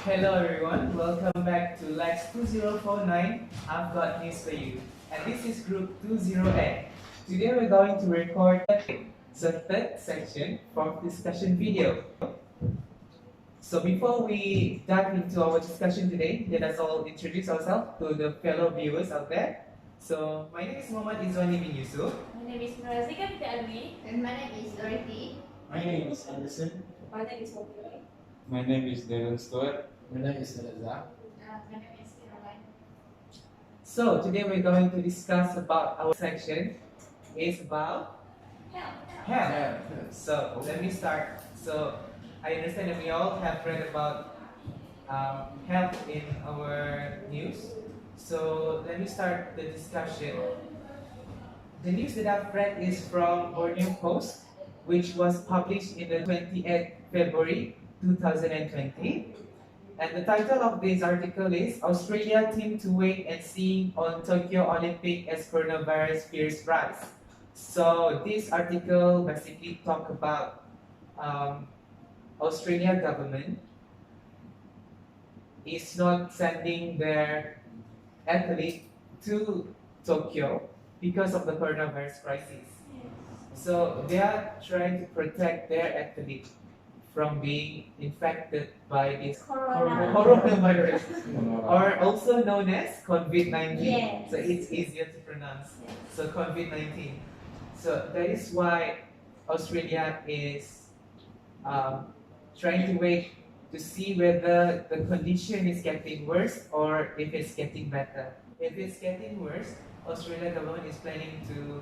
Hello everyone, welcome back to Lax2049. I've got news for you. And this is group 20A. Today we're going to record the third section from discussion video. So before we dive into our discussion today, let us all introduce ourselves to the fellow viewers out there. So my name is Muhammad Izwani bin Yusuf. My name is Murazika Binti Alwi. And my name is Dorothy. My name is Anderson. My name is Mopi. My name is Darren Stewart. My name is Reza. My name is Caroline. So today we're going to discuss about our section is about health. So let me start. So I understand that we all have read about health in our news. So let me start the discussion. The news that I've read is from Borneo Post, which was published in the 28th February 2020. And the title of this article is Australia team to wait and see on Tokyo Olympic as coronavirus fears rise. So this article basically talk about Australia government is not sending their athlete to Tokyo because of the coronavirus crisis. So they are trying to protect their athlete from being infected by this coronavirus, or also known as COVID-19. Yes. So it's easier to pronounce. So COVID-19. So that is why Australia is trying to wait to see whether the condition is getting worse or if it's getting better. If it's getting worse, Australia government is planning to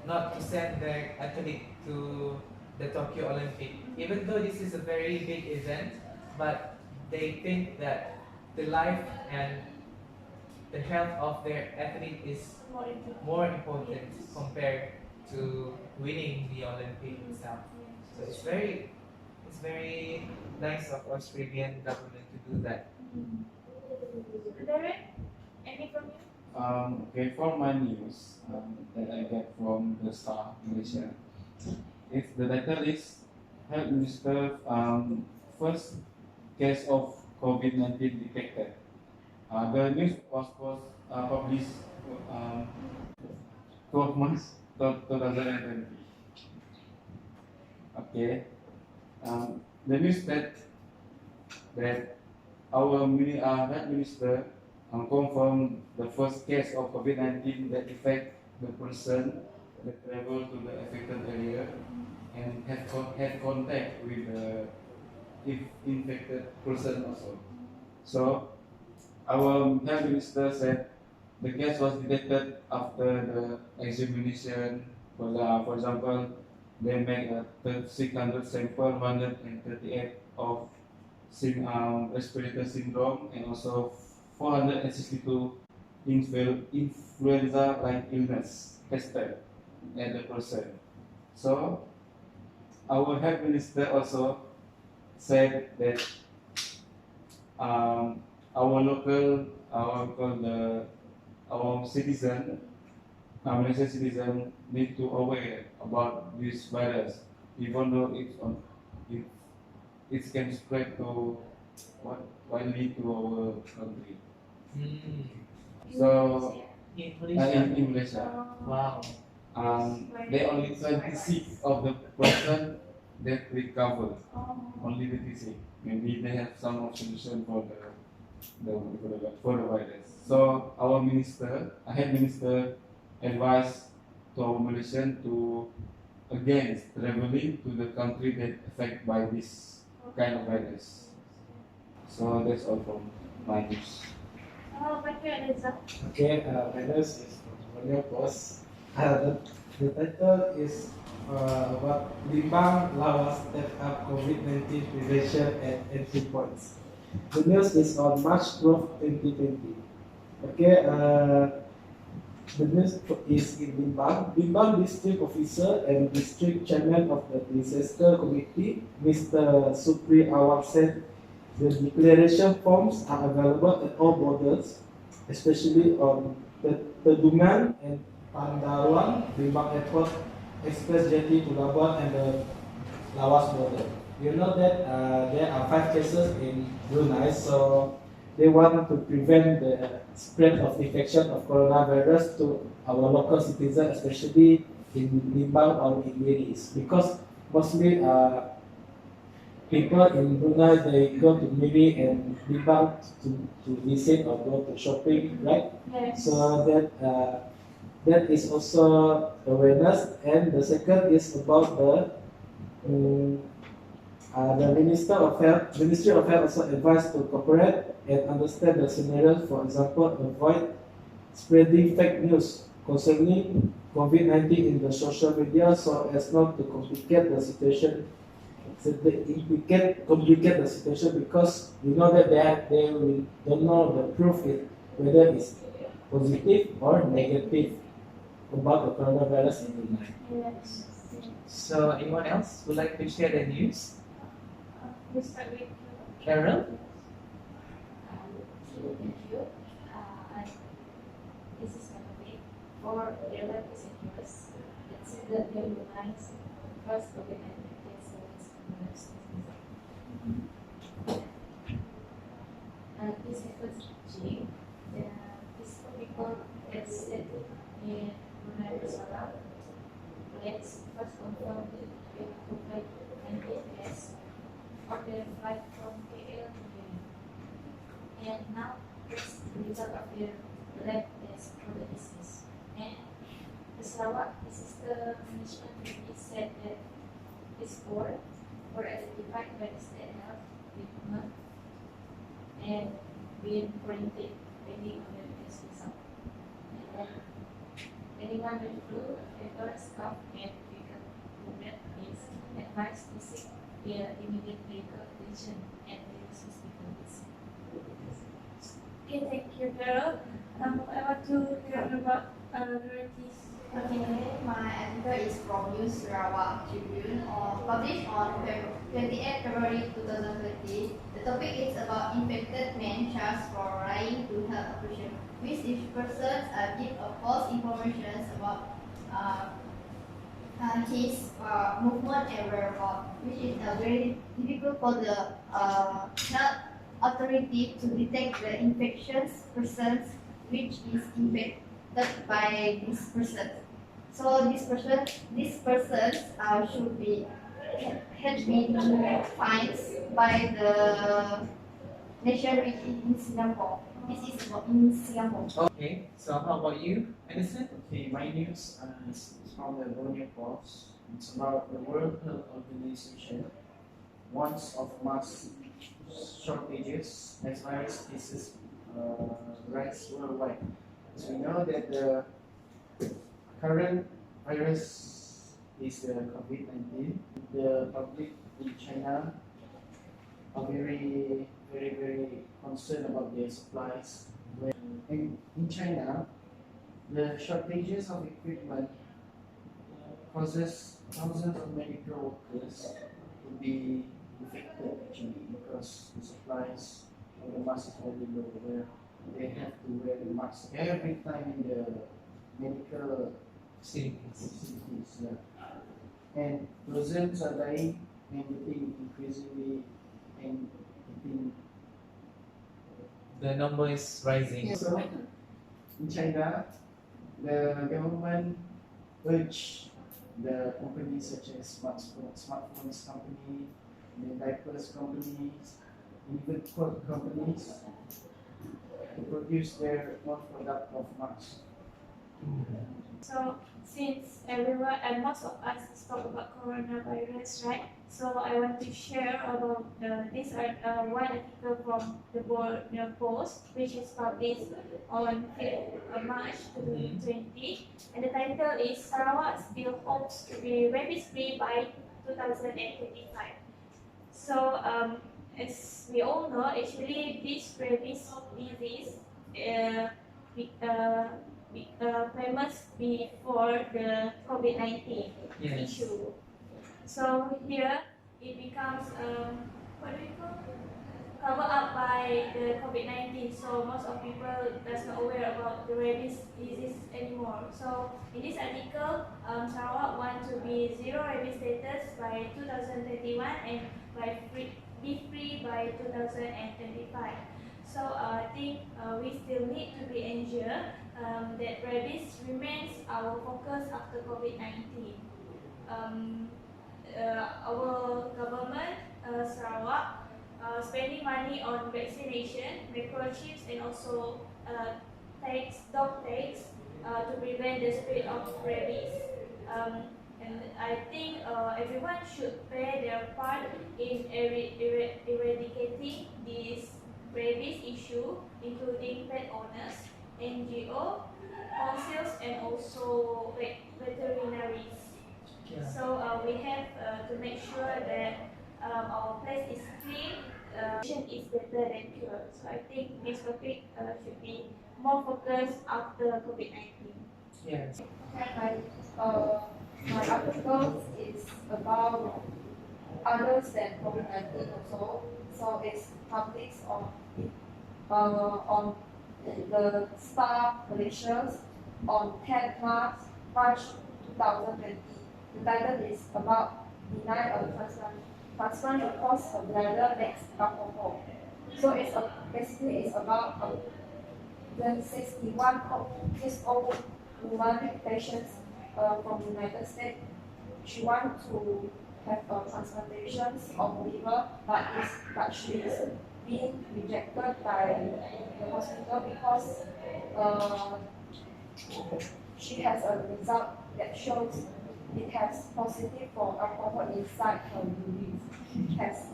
not to send their athlete to the Tokyo Olympic. Even though this is a very big event, but they think that the life and the health of their athlete is more important compared to winning the Olympic itself. So it's very nice of Australian government to do that. Darren, any from you? Okay, for my news that I get from the Star Malaysia, the title is Health Minister first case of COVID-19 detected. The news was published 12 March 2020. Okay, the news that our health minister confirmed the first case of COVID-19 that affect the person that travel to the affected area and had contact with the infected person also. So our health minister said the case was detected after the examination. For example, they made a 600 sample, 138 of respiratory syndrome, and also 462 influenza-like illness tested at the person. So our health minister also said that our citizen, Malaysian citizen, need to aware about this virus, even though it can spread to widely to our country. So In in Malaysia, Wow. they only 26 of the person that recover. Only 26. Maybe they have some solution for the virus. So our head minister, advised to our Malaysian to against traveling to the country that affected by this kind of virus. So that's all from my news. Thank you, Reza. Okay, my name is Borneo Post. The title is about Limbang Lawas step up COVID-19 prevention and entry points. The news is on March 12, 2020. Okay, the news is in Limbang. Limbang District Officer and District Chairman of the Disaster Committee, Mr. Supri Awang said the declaration forms are available at all borders, especially on Tedungan and Pandaruan, Limbang Airport, Express Jetty to Labuan, and the Lawas border. you know that there are 5 cases in Brunei, so they want to prevent the spread of infection of coronavirus to our local citizens, especially in Limbang or in Miris, because mostly people in Brunei they go to Miri and Limbang to visit or go to shopping, right? Yes. So that is also awareness, and the second is about the Ministry of Health also advised to cooperate and understand the scenarios. For example, avoid spreading fake news concerning COVID-19 in the social media so as not to complicate the situation. Complicate the situation because we know that they will don't know the proof whether it's positive or negative about the coronavirus in Brunei. Yes. So anyone else would like to share the news? We start with Carol? Thank you. And this is my topic for the life sectors. It's the lines first COVID-19 cases. And this is first G. This people gets set in Brunei Darussalam. Let's first confirm with COVID-19 case of the flight from KL to Delhi. And now it's the result of the lab test for the disease. And the Sarawak disaster management unit said that this four were identified by the state health department and being quarantined pending on the test result. And anyone with flu, fever, cough, and fever movement is advised to seek immediate medical attention and use hospitals. Okay, thank you, Carol. I want to learn about varieties. Okay, my article is from News Sarawak Tribune, published on 28 February 2020. The topic is about infected men charged for lying to health officials, which if persons give a false information about his movement and whereabouts, which is very difficult for the health authority to detect the infectious persons which is infected by this person. So this persons should be had been fined by the nation in Singapore. This is in Singapore. Okay, so how about you, Edison? Okay, my news is from the Borneo Post. It's about the World Health Organization warns of mass shortages as virus cases rise worldwide. So we know that the current virus is the COVID-19. The public in China are very concerned about their supplies. In China, the shortages of equipment causes thousands of medical workers to be affected actually because the supplies of the mask is very low where they have to wear the mask every time in the medical facilities. Yeah. And persons are dying and getting increasingly and getting The number is rising. so in China, the government urged the companies such as smartphones company, the diapers companies, even cloth companies to produce their own product of masks. So since everyone and most of us talk about coronavirus, right? So I want to share about this one article from the Borneo Post, which is published on 5th March 2020, and the title is Sarawak still hopes to be rabies-free by 2025. So as we all know, actually this rabies disease famous before the COVID-19 Yes. issue. So here it becomes what do we call covered up by the COVID-19. So most of people does not aware about the rabies disease anymore. So in this article, Sarawak want to be zero rabies status by 2021 and be free by 2025. So I think we still need to be ensured that rabies remains our focus after COVID-19. Our government, Sarawak, spending money on vaccination, microchips, and also dog tags to prevent the spread of rabies. And I think everyone should play their part in eradicating this rabies issue, including pet owners, NGO, councils, and also veterinaries. Yeah. So we have to make sure that our place is clean. Prevention is better than cure. So I think this topic should be more focused after COVID-19. Yes. My article is about others than COVID-19 also. So it's published on the Star Malaysia on 10 March 2020. The title is about deny a transplant because her bladder lacks alcohol. So basically it's about the 61 years old woman patient from the United States. She wants to have a transplantation of liver, but she is being rejected by the hospital because she has a result that shows it has positive for alcohol inside her urine test.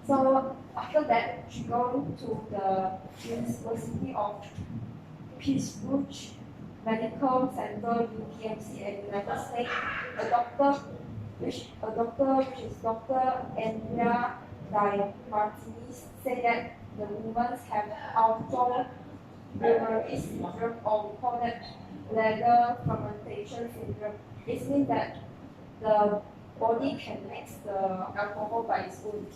So after that, she goes to the University of Pittsburgh Medical Center, UPMC, in the United States. A doctor, which is Dr. Andrea Di Martinez, said that the women have autoimmune syndrome, or we call it bladder fermentation syndrome. It means that the body can mix the alcohol by its own.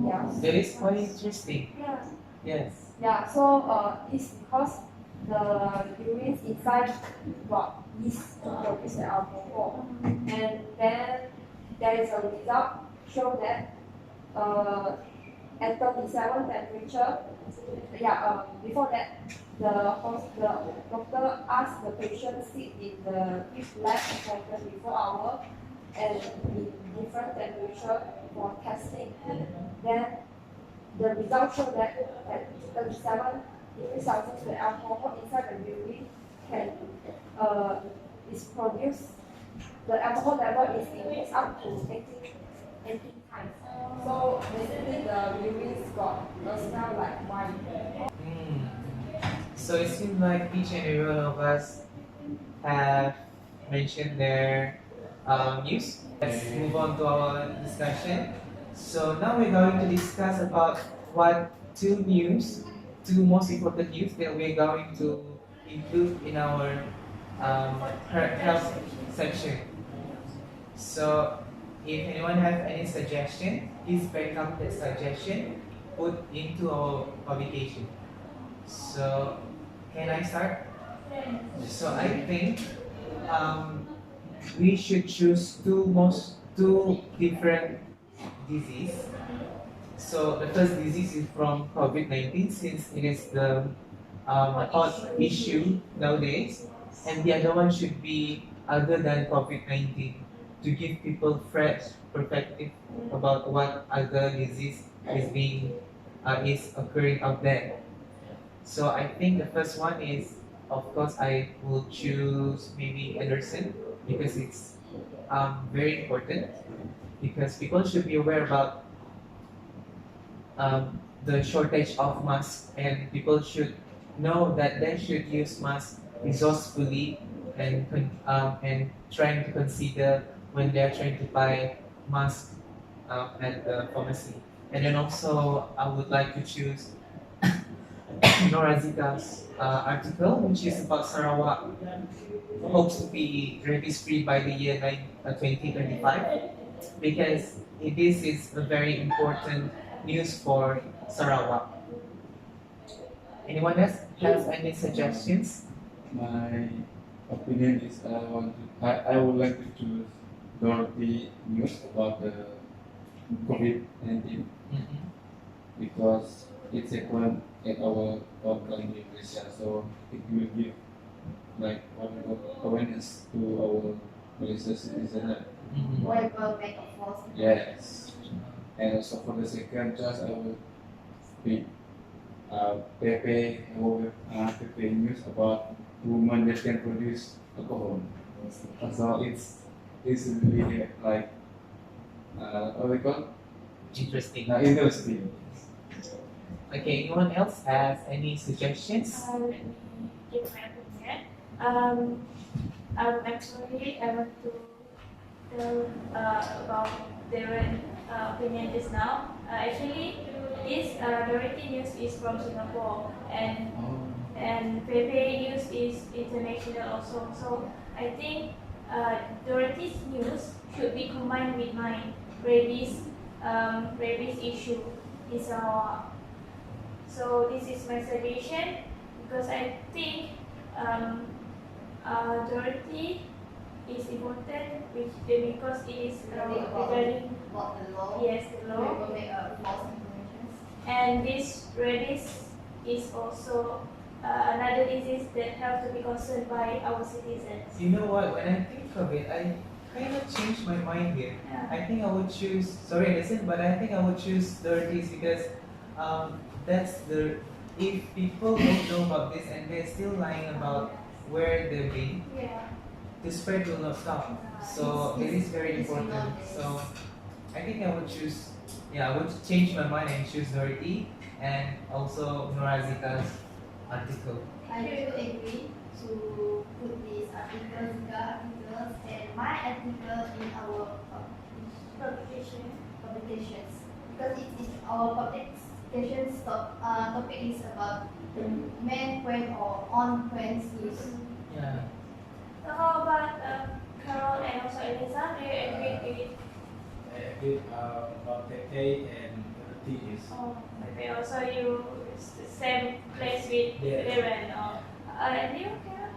Yeah. That is quite interesting. Yeah. Yes. Yeah. So it's because the urine inside got yeast to produce the alcohol, and then there is a result show that at 37 temperature, before that, the doctor asked the patient sit in the lab for 24 hours and in different temperature for testing. Then the result showed that at 37 degrees Celsius, the alcohol inside the urine is produced. The alcohol level is increased up to 18 times. So basically, the urine got a smell like wine. So it seems like each and every one of us have mentioned their news. Let's move on to our discussion. So now we're going to discuss about two most important news that we're going to include in our health section. So if anyone has any suggestion, please back up that suggestion, put into our publication. So can I start? So I think we should choose two different disease. So the first disease is from COVID-19, since it is the hot issue nowadays, and the other one should be other than COVID-19, to give people fresh perspective about what other disease is occurring out there. So I think the first one is, of course, I will choose maybe Anderson, because it's very important, because people should be aware about the shortage of masks, and people should know that they should use masks resourcefully and trying to consider when they are trying to buy masks at the pharmacy. And then also I would like to choose Norazika's article, which is about Sarawak hopes to be rabies-free by the year 2025, because this is a very important news for Sarawak. Anyone else has any suggestions? My opinion is I would like to choose Dorothy news about the COVID-19 because it's a one at our country Malaysia, so it will give like one awareness to our Malaysia citizens. Whatever make a false. Yes, and also for the second choice, I will pick PP news about women that can produce alcohol. So it's really like what we call Interesting. interesting. Okay, anyone else has any suggestions? Let me give my opinion. Actually, I want to tell about their opinion just now. Actually, this Dorothy news is from Singapore, and Pepe news is international also. So I think Dorothy's news should be combined with mine. Rabies issue is so this is my suggestion because I think Dorothy is important because it is regarding About the law. yes the law, Whoever make a false information. and this rabies is also another disease that have to be concerned by our citizens. You know what? When I think of it, I kind of changed my mind here. Yeah. I think I would choose. Sorry, listen, but I think I would choose Dirties because that's the. If people don't know about this and they're still lying about where they've been, Yeah. the spread will not stop. So it is very important. So I think I would choose. Yeah, I would change my mind and choose Dirty and also Norazika's article. I do agree to put these articles and my article in our publications because it is our publications topic is about the main point or on points news. Yeah. So how about Carol and also Eliza? Do you agree with? I agree about TK and Dirty is. Oh, okay. Also, you same place with Yes. Darren. And you, Carol?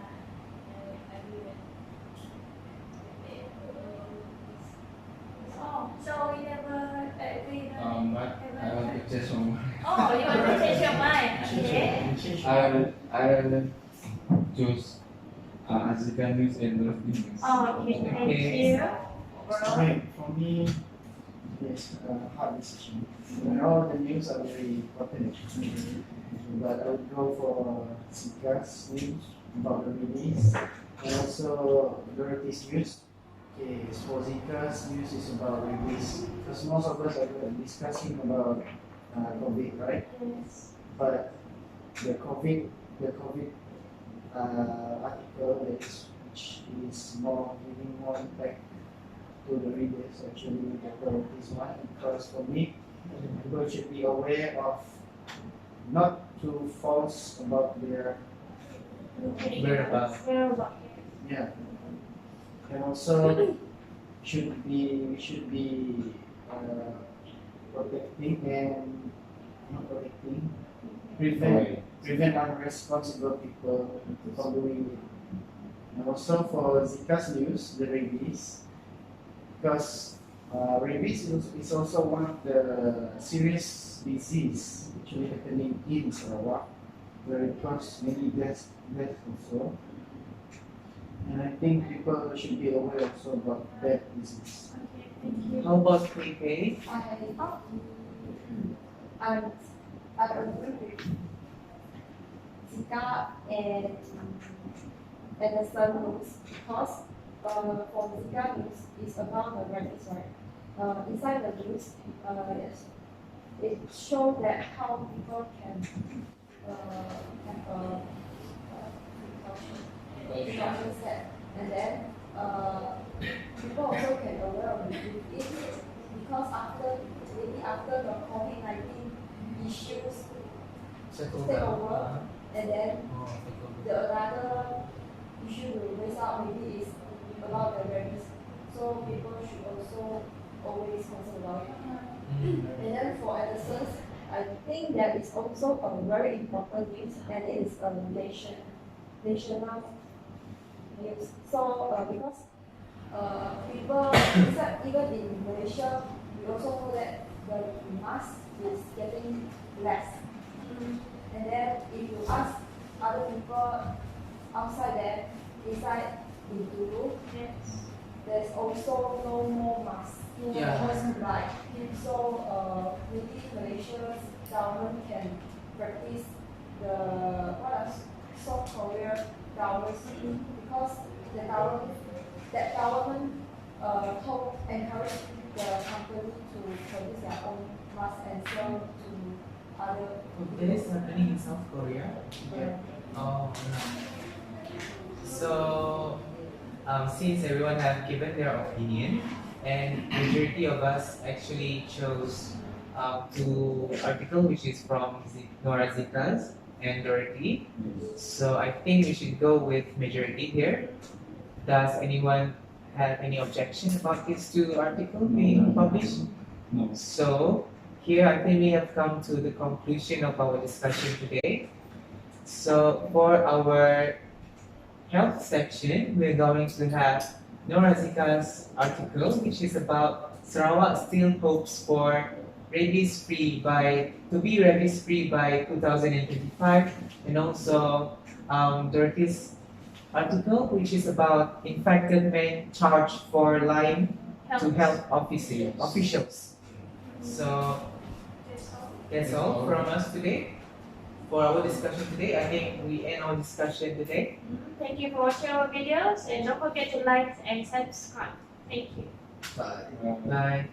Oh, so we never agree. But I want to change my mind. Oh, you want to change your mind? Okay. I choose Azika News and Dirty News. Oh, okay. Thank Okay. you. Right, for me, it's a hard decision. All the news are very important, but I would go for Zika's news about the release, and also Dorothy's news. Okay, so Zika's news is about release, because most of us are discussing about COVID, right? Yes. But the COVID article which is more giving more impact to the readers actually this one, because for me people should be aware of not to false about their Whereabouts. Whereabouts. yeah, and also should be protecting and not protecting prevent unresponsible people from doing it. And also for Zika's news, the rabies, because rabies is also one of the serious disease actually happening in Sarawak, where it causes many deaths also. And I think people should be aware also about that disease. Okay, thank you. How about Pre-K? I agree with Zika and Anderson news because for Zika news is about the rabies, right? Inside the news, it shows that how people can have a precaution set, and then people also can aware of it because maybe after the COVID-19 issues Settle take down. over, and then Oh, take over. the another issue will raise up maybe is about the rabies. So people should also always concern about it. And then for Anderson's, I think that is also a very important news, and it is a national news. So because people, even in Malaysia, we we also know that the mask is getting less. And then if you ask other people outside there, inside in Dulu, there's also no more masks. Right. So maybe Malaysia's government can practice the South Korea government because that government encourage the company to produce their own mask and sell to other. That is happening in South Korea. Oh. So, since everyone have given their opinion, and majority of us actually chose two article which is from Nora Zikas and Dorothy. So I think we should go with majority here. Does anyone have any objection about these two articles being published? No. So here I think we have come to the conclusion of our discussion today. So for our health section, we're going to have Nora Zika's article, which is about Sarawak still hopes for rabies-free to be rabies-free by 2025, and also Dorothy's article, which is about infected men charged for lying to health officials. So that's all from us today. For our discussion today, I think we end our discussion today. Thank you for watching our videos and don't forget to like and subscribe. Thank you. Bye. Bye.